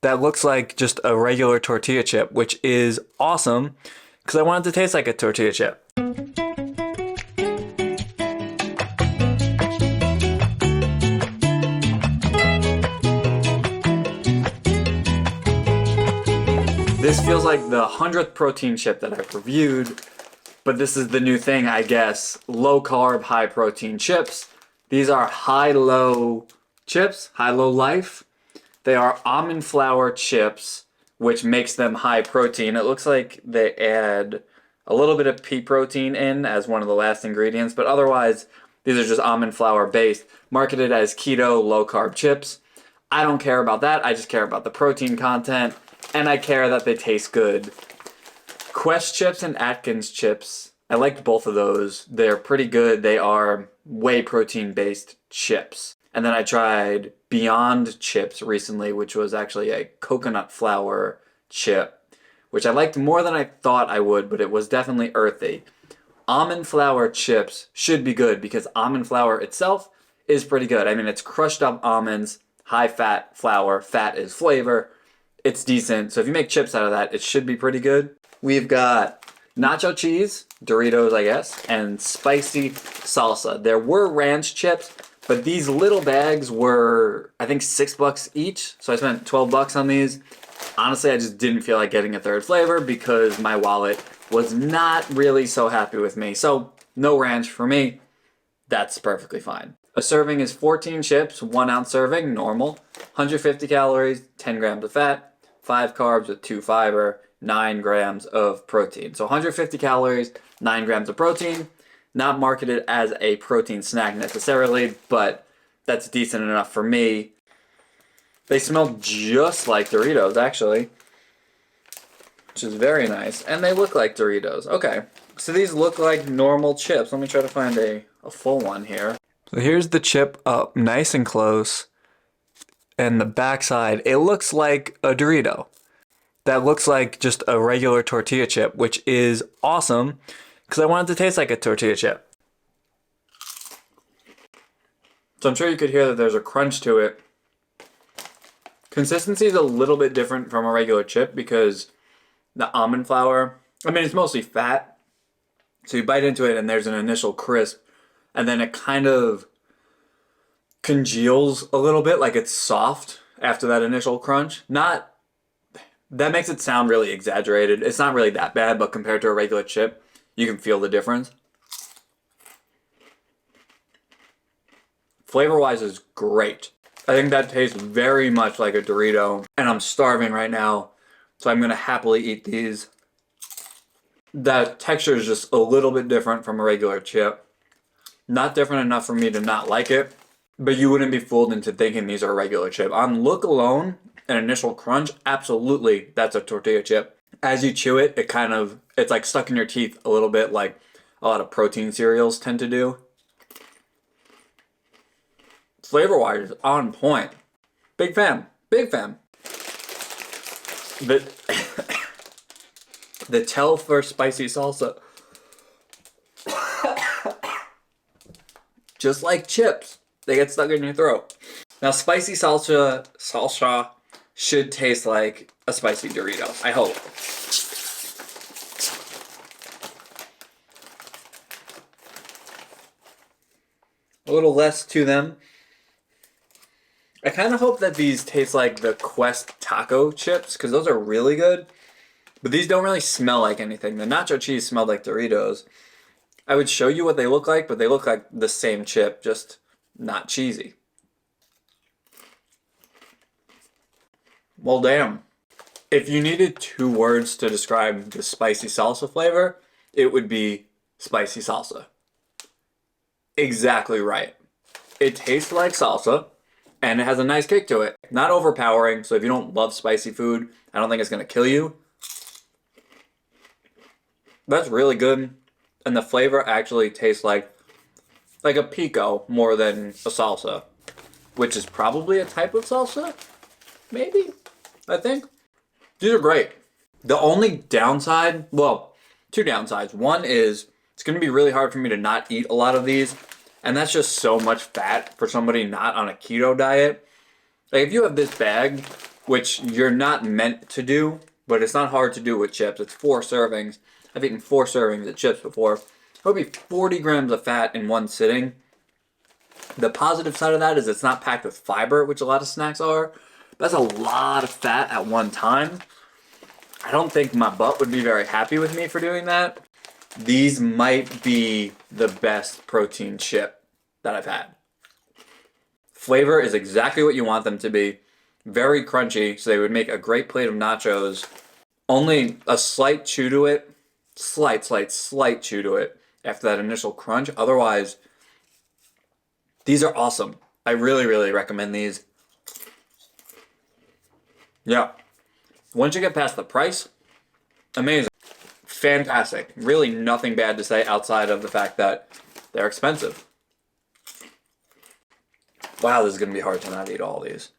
that looks like just a regular tortilla chip, which is awesome because I want it to taste like a tortilla chip. This feels like the 100th protein chip that I've reviewed, but this is the new thing, I guess. Low carb, high protein chips. These are Hilo chips, Hilo Life. They are almond flour chips, which makes them high protein. It looks like they add a little bit of pea protein in as one of the last ingredients, but otherwise, these are just almond flour based, marketed as keto, low carb chips. I don't care about that. I just care about the protein content, and I care that they taste good. Quest chips and Atkins chips, I liked both of those. They're pretty good. They are whey protein based chips. And then I tried Beyond chips recently, which was actually a coconut flour chip, which I liked more than I thought I would, but it was definitely earthy. Almond flour chips should be good because almond flour itself is pretty good. I mean, it's crushed up almonds, high fat flour, fat is flavor. It's decent. So if you make chips out of that, it should be pretty good. We've got nacho cheese, Doritos, I guess, and spicy salsa. There were ranch chips, but these little bags were, I think, $6 each. So I spent $12 on these. Honestly, I just didn't feel like getting a third flavor because my wallet was not really so happy with me. So no ranch for me. That's perfectly fine. A serving is 14 chips, 1 ounce serving, normal. 150 calories, 10 grams of fat, 5 carbs with 2 fiber, 9 grams of protein. So 150 calories, 9 grams of protein. Not marketed as a protein snack necessarily, but that's decent enough for me. They smell just like Doritos, actually, which is very nice. And they look like Doritos. Okay, so these look like normal chips. Let me try to find a full one here. So here's the chip up nice and close. And the backside, it looks like a Dorito. That looks like just a regular tortilla chip, which is awesome because I want it to taste like a tortilla chip. So I'm sure you could hear that there's a crunch to it. Consistency is a little bit different from a regular chip because the almond flour, I mean, it's mostly fat. So you bite into it and there's an initial crisp, and then it kind of congeals a little bit, like it's soft after that initial crunch. Not, that makes it sound really exaggerated. It's not really that bad, but compared to a regular chip, you can feel the difference. Flavor-wise is great. I think that tastes very much like a Dorito, and I'm starving right now, so I'm gonna happily eat these. That texture is just a little bit different from a regular chip. Not different enough for me to not like it, but you wouldn't be fooled into thinking these are a regular chip. On look alone, an initial crunch, absolutely, that's a tortilla chip. As you chew it, it's like stuck in your teeth a little bit, like a lot of protein cereals tend to do. Flavor-wise, on point. Big fan. Big fan. The tell for spicy salsa. Just like chips, they get stuck in your throat. Now, spicy salsa should taste like a spicy Dorito, I hope. A little less to them. I kind of hope that these taste like the Quest taco chips, because those are really good. But these don't really smell like anything. The nacho cheese smelled like Doritos. I would show you what they look like, but they look like the same chip, just not cheesy. Well, damn. If you needed 2 words to describe the spicy salsa flavor, it would be spicy salsa. Exactly right. It tastes like salsa, and it has a nice kick to it. Not overpowering, so if you don't love spicy food, I don't think it's going to kill you. That's really good, and the flavor actually tastes like a pico more than a salsa, which is probably a type of salsa, maybe, I think. These are great. The only downside, well, 2 downsides. One is it's going to be really hard for me to not eat a lot of these, and that's just so much fat for somebody not on a keto diet. Like, if you have this bag, which you're not meant to do, but it's not hard to do with chips. It's 4 servings. I've eaten 4 servings of chips before. It would be 40 grams of fat in one sitting. The positive side of that is it's not packed with fiber, which a lot of snacks are. That's a lot of fat at one time. I don't think my butt would be very happy with me for doing that. These might be the best protein chip that I've had. Flavor is exactly what you want them to be. Very crunchy, so they would make a great plate of nachos. Only a slight chew to it. Slight chew to it after that initial crunch. Otherwise, these are awesome. I really, really recommend these. Yeah. Once you get past the price, amazing. Fantastic. Really nothing bad to say outside of the fact that they're expensive. Wow, this is going to be hard to not eat all these.